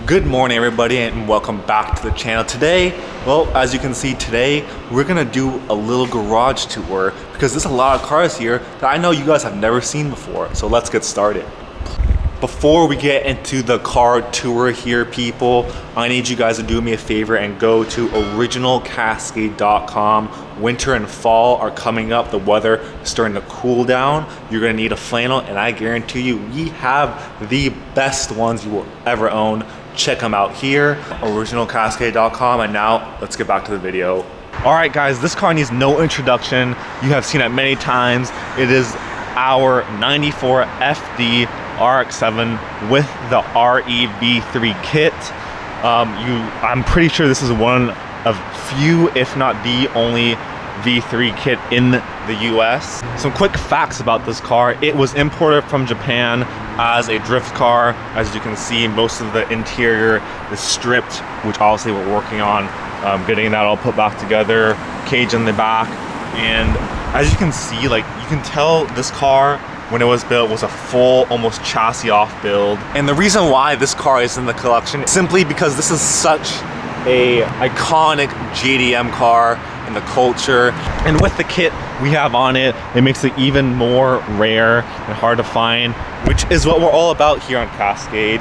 Good morning everybody and welcome back to the channel. Today, well, as you can see today, we're gonna do a little garage tour because there's a lot of cars here that I know you guys have never seen before. So let's get started. Before we get into the car tour here, people, I need you guys to do me a favor and go to originalcascade.com. Winter and fall are coming up. The weather is starting to cool down. You're gonna need a flannel, and I guarantee you, we have the best ones you will ever own. Check them out here, originalcascade.com. And now let's get back to the video. All right guys, this car needs no introduction. You have seen it many times. It is our 94 FD RX-7 with the REV3 kit. I'm pretty sure this is one of few, if not the only V3 kit in the US. Some quick facts about this car. It was imported from Japan as a drift car. As you can see, most of the interior is stripped, which obviously we're working on getting that all put back together, cage in the back. And as you can see, like, you can tell this car when it was built was a full, almost chassis off build. And the reason why this car is in the collection is simply because this is such a iconic JDM car in the culture. And with the kit we have on it, it makes it even more rare and hard to find, which is what we're all about here on Cascade.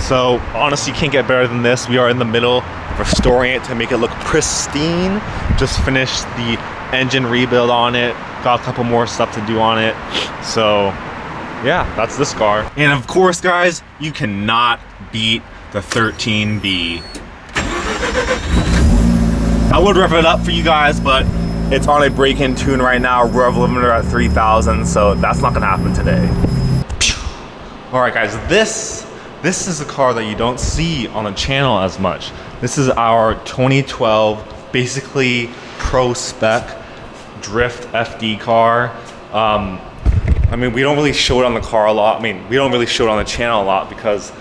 So honestly, you can't get better than this. We are in the middle of restoring it to make it look pristine. Just finished the engine rebuild on it. Got a couple more stuff to do on it. So yeah, that's this car. And of course guys, you cannot beat the 13B. I would rev it up for you guys, but it's on a break-in tune right now. Rev limiter at 3,000, so that's not gonna happen today. All right guys, this is a car that you don't see on the channel as much. This is our 2012, basically pro spec drift FD car. I mean, we don't really show it on the car a lot. I mean, we don't really show it on the channel a lot because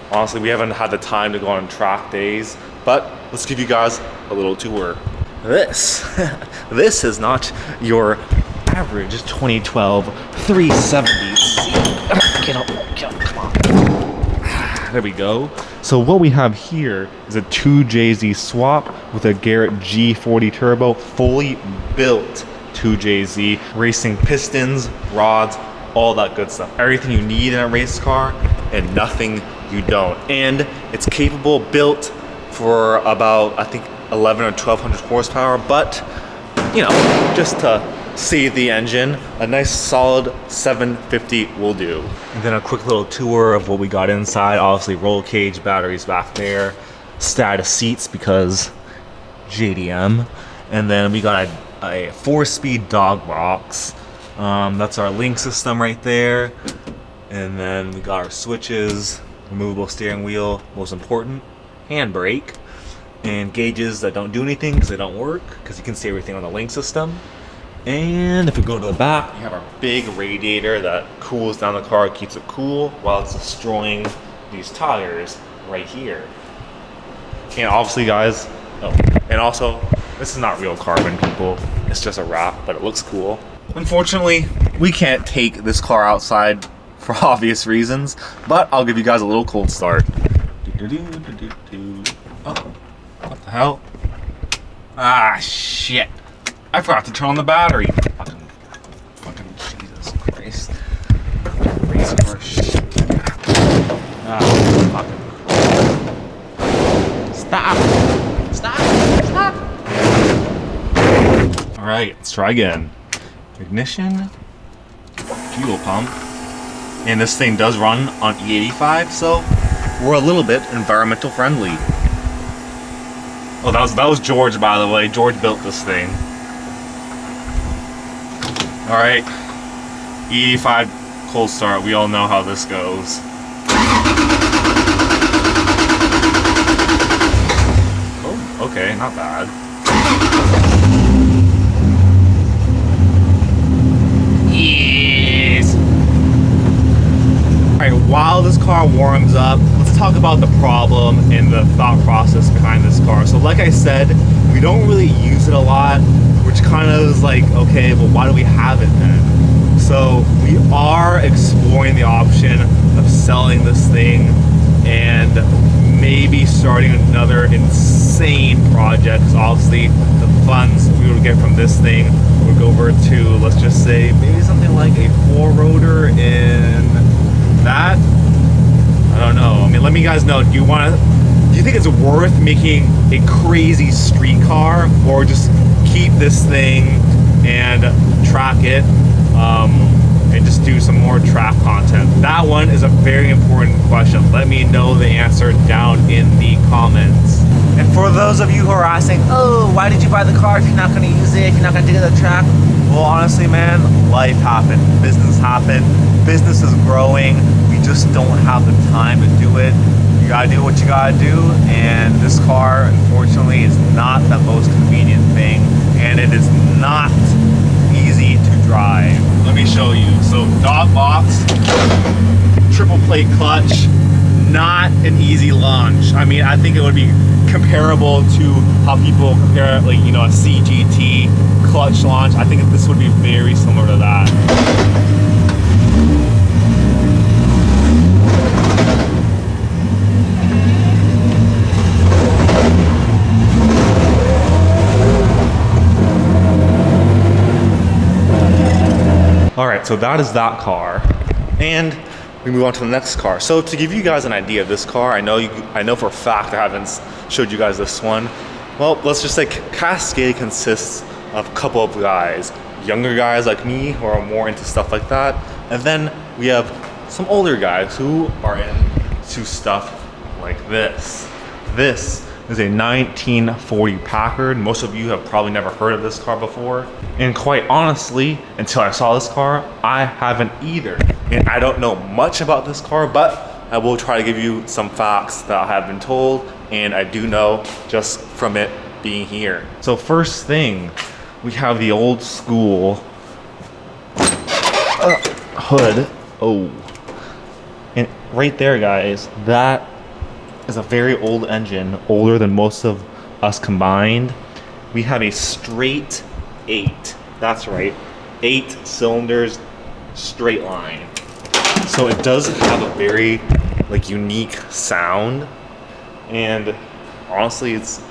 honestly, we haven't had the time to go on track days. But let's give you guys a little tour. This is not your average 2012 370. Get up, come on. There we go. So what we have here is a 2JZ swap with a Garrett G40 turbo, fully built 2JZ, racing pistons, rods, all that good stuff. Everything you need in a race car and nothing you don't. And it's capable, built for about, I think, 11 or 1200 horsepower, but you know, just to save the engine, a nice solid 750 will do. And then a quick little tour of what we got inside. Obviously roll cage, batteries back there, status seats because JDM. And then we got a 4-speed dog box. That's our link system right there. And then we got our switches, removable steering wheel, most important, handbrake, and gauges that don't do anything because they don't work, because you can see everything on the link system. And if we go to the back, you have our big radiator that cools down the car, keeps it cool while it's destroying these tires right here. And obviously guys, and also, this is not real carbon, people. It's just a wrap, but it looks cool. Unfortunately, we can't take this car outside for obvious reasons, but I'll give you guys a little cold start. Oh, what the hell? Ah, shit. I forgot to turn on the battery. Fucking Jesus Christ. Race car shit. Ah, fucking. Stop. All right, let's try again. Ignition, fuel pump. And this thing does run on E85, so we're a little bit environmental friendly. Oh, that was George, by the way. George built this thing. All right, E85 cold start. We all know how this goes. Oh, okay, not bad. Yes. All right, while this car warms up, let's talk about the problem and the thought process behind this car. So like I said, we don't really use it a lot, which kind of is like, okay, well, why do we have it then? So we are exploring the option of selling this thing and starting another insane project. So obviously the funds we would get from this thing would go over to, let's just say, maybe something like a 4-rotor in that. I don't know. I mean, let me guys know, do you think it's worth making a crazy street car, or just keep this thing and track it and just do some more track content? That one is a very important question. Let me know the answer down in the comments. And for those of you who are asking, oh, why did you buy the car if you're not going to use it, if you're not going to take it to the track? Well, honestly, man, life happened, business happened, business is growing. We just don't have the time to do it. You gotta do what you gotta do, and this car, unfortunately, is not the most convenient thing, and it is not easy to drive. Let me show you. So, dog box, triple plate clutch, not an easy launch. I mean, I think it would be comparable to how people compare, like, you know, a CGT clutch launch. I think this would be very similar to that. All right, so that is that car, and we move on to the next car. So to give you guys an idea of this car, I know for a fact I haven't showed you guys this one. Well, let's just say Cascade consists of a couple of guys, younger guys like me who are more into stuff like that, and then we have some older guys who are into stuff like this. This is a 1940 Packard. Most of you have probably never heard of this car before. And quite honestly, until I saw this car, I haven't either. And I don't know much about this car, but I will try to give you some facts that I have been told, and I do know just from it being here. So first thing, we have the old school hood. Oh, and right there, guys, that is a very old engine, older than most of us combined. We have a straight 8. That's right, 8 cylinders, straight line. So it does have a very like unique sound, and honestly, it's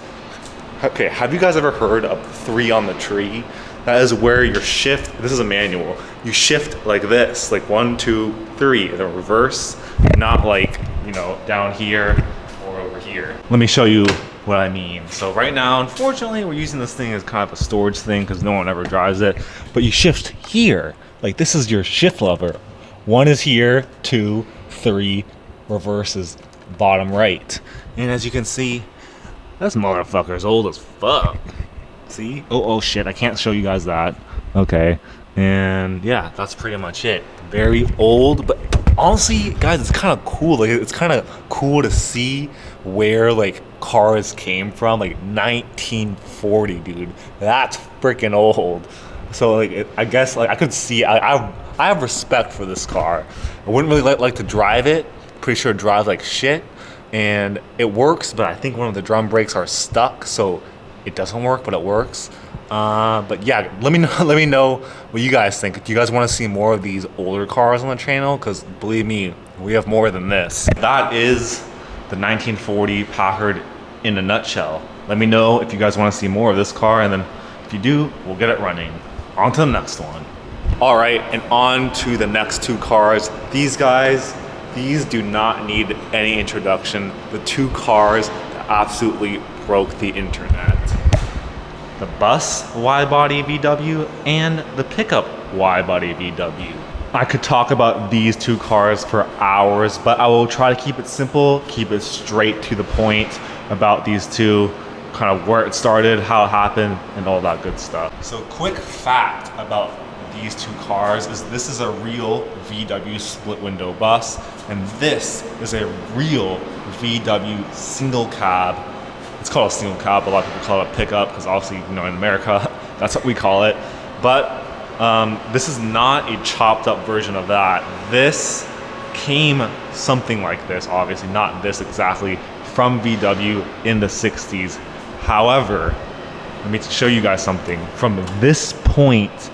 okay. Have you guys ever heard of 3 on the tree? That is where your shift. This is a manual. You shift like this, like 1, 2, 3, in the reverse, not like, you know, down here or over here. Let me show you what I mean. So right now, unfortunately, we're using this thing as kind of a storage thing because no one ever drives it. But you shift here, like this is your shift lever. 1 is here, 2, 3, reverse is bottom right. And as you can see, this motherfucker's old as fuck. See? Oh shit, I can't show you guys that. Okay. And yeah, that's pretty much it. Very old, but honestly, guys, it's kind of cool. Like, it's kind of cool to see where like cars came from. Like 1940, dude. That's freaking old. So like, I guess like I could see. I have respect for this car. I wouldn't really like to drive it. Pretty sure it drives like shit, and it works. But I think one of the drum brakes are stuck, so it doesn't work. But it works. But yeah, let me know what you guys think. Do you guys want to see more of these older cars on the channel? Because believe me, we have more than this. That is the 1940 Packard in a nutshell. Let me know if you guys want to see more of this car, and then if you do, we'll get it running. On to the next one. All right, and on to the next 2 cars. These guys, these do not need any introduction. The 2 cars that absolutely broke the internet. The bus wide-body VW and the pickup wide-body VW. I could talk about these 2 cars for hours, but I will try to keep it simple, keep it straight to the point about these 2, kind of where it started, how it happened, and all that good stuff. So quick fact about these 2 cars is this is a real VW split window bus, and this is a real VW single cab. It's called a single cab. A lot of people call it a pickup because obviously, you know, in America, that's what we call it. But this is not a chopped up version of that. This came something like this, obviously not this exactly, from VW in the 60s. However, let me show you guys something. From this point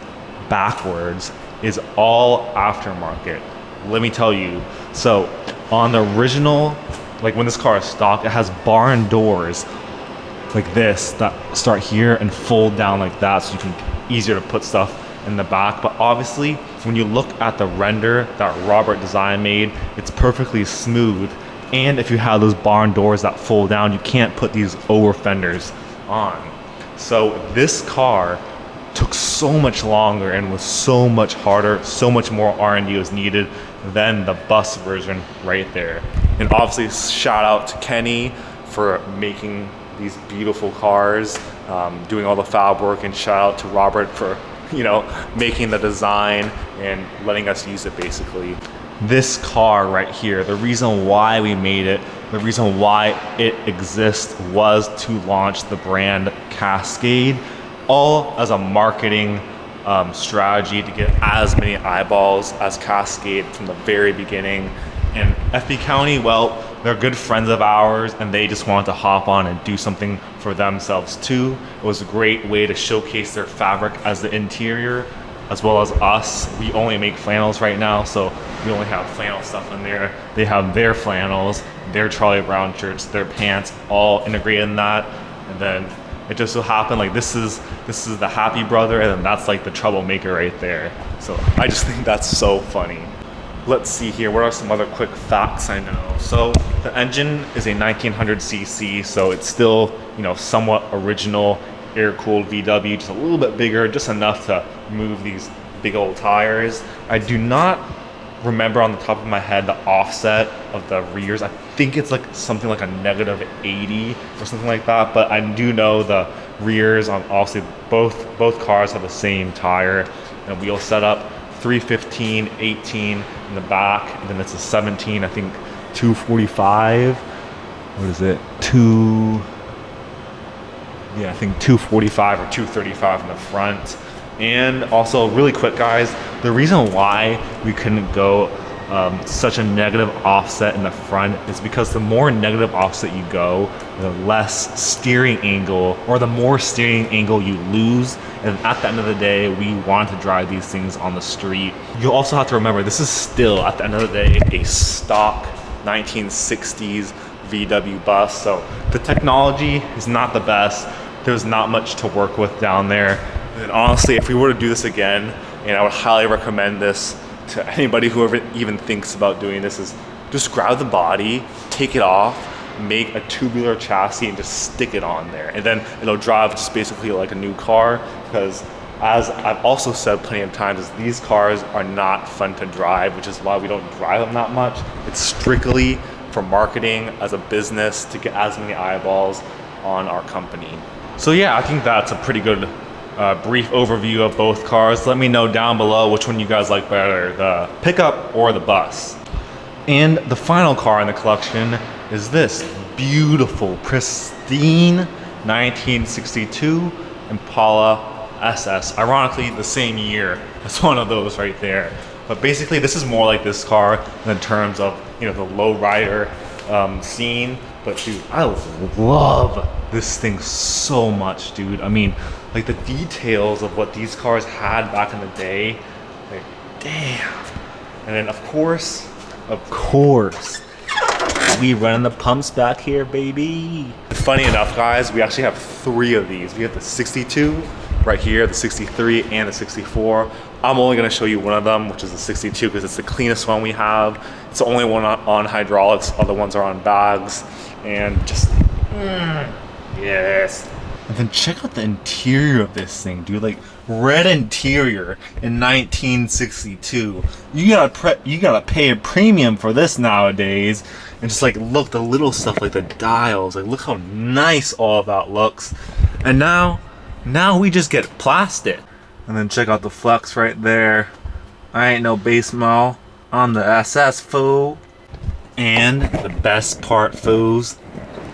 backwards is all aftermarket. Let me tell you. So on the original like when this car is stock, it has barn doors like this that start here and fold down like that, so you can easier to put stuff in the back. But obviously when you look at the render that Robert Design made, it's perfectly smooth. And if you have those barn doors that fold down, you can't put these over fenders on. So this car took so much longer and was so much harder, so much more R&D was needed than the bus version right there. And obviously shout out to Kenny for making these beautiful cars, doing all the fab work, and shout out to Robert for, you know, making the design and letting us use it basically. This car right here, the reason why we made it, the reason why it exists was to launch the brand Cascade, all as a marketing strategy to get as many eyeballs as Cascade from the very beginning. And FB County, well, they're good friends of ours, and they just wanted to hop on and do something for themselves too. It was a great way to showcase their fabric as the interior, as well as us. We only make flannels right now, so we only have flannel stuff in there. They have their flannels, their Charlie Brown shirts, their pants, all integrated in that. And then it just so happened like this is the happy brother, and then that's like the troublemaker right there. So I just think that's so funny. Let's see here, what are some other quick facts I know? So the engine is a 1900cc, so it's still, you know, somewhat original air-cooled VW, just a little bit bigger, just enough to move these big old tires. I do not remember on the top of my head the offset of the rears. I think it's like something like a -80 or something like that, but I do know the rears on obviously both cars have the same tire and wheel setup. 315, 18 in the back, and then it's a 17, I think 245. What is it? I think 245 or 235 in the front. And also, really quick guys, the reason why we couldn't go such a negative offset in the front is because the more negative offset you go, the less steering angle, or the more steering angle you lose. And at the end of the day, we want to drive these things on the street. You also have to remember, this is still, at the end of the day, a stock 1960s VW bus. So the technology is not the best. There's not much to work with down there. And honestly, if we were to do this again, and I would highly recommend this to anybody who ever even thinks about doing this, is just grab the body, take it off, make a tubular chassis and just stick it on there. And then it'll drive just basically like a new car, because as I've also said plenty of times, is these cars are not fun to drive, which is why we don't drive them that much. It's strictly for marketing as a business to get as many eyeballs on our company. So yeah, I think that's a pretty good brief overview of both cars. Let me know down below which one you guys like better, the pickup or the bus. And the final car in the collection is this beautiful, pristine 1962 Impala SS. Ironically, the same year. It's one of those right there. But basically, this is more like this car in terms of, you know, the lowrider scene. But dude, I love this thing so much, dude. I mean, like the details of what these cars had back in the day, like damn. And then of course, we running the pumps back here, baby. Funny enough, guys, we actually have 3 of these. We have the 62 right here, the 63 and the 64. I'm only gonna show you one of them, which is the 62, because it's the cleanest one we have. It's the only one on hydraulics, other ones are on bags. And just, yes. And then check out the interior of this thing, dude. Like red interior in 1962. You gotta pay a premium for this nowadays. And just like look, the little stuff like the dials, like look how nice all of that looks. And now we just get plastic. And then check out the flex right there. I ain't no base model on the SS, fool. And the best part, fools,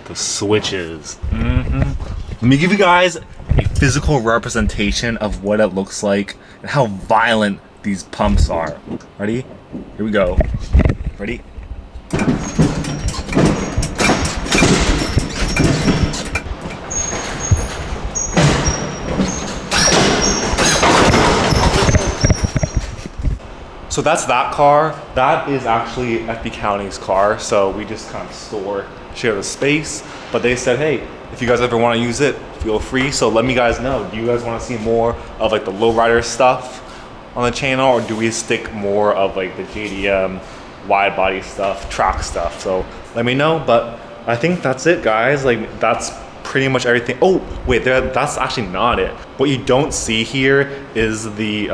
the switches. Let me give you guys a physical representation of what it looks like and how violent these pumps are. Ready? Here we go. Ready? So that's that car. That is actually FB County's car. So we just kind of share the space. But they said, hey, if you guys ever want to use it, feel free. So let me guys know. Do you guys want to see more of like the lowrider stuff on the channel, or do we stick more of like the JDM wide body stuff, track stuff? So let me know. But I think that's it, guys. Like that's pretty much everything. Oh wait, that's actually not it. What you don't see here is the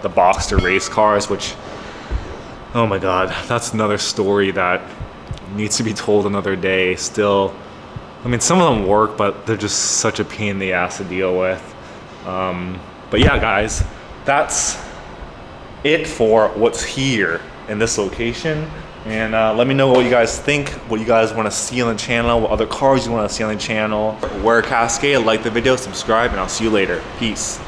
Boxster race cars, which, oh my god, that's another story that needs to be told another day. Still, I mean, some of them work, but they're just such a pain in the ass to deal with. But yeah, guys, that's it for what's here in this location. And let me know what you guys think, what you guys want to see on the channel, what other cars you want to see on the channel. Wear Cascade, like the video, subscribe, and I'll see you later. Peace.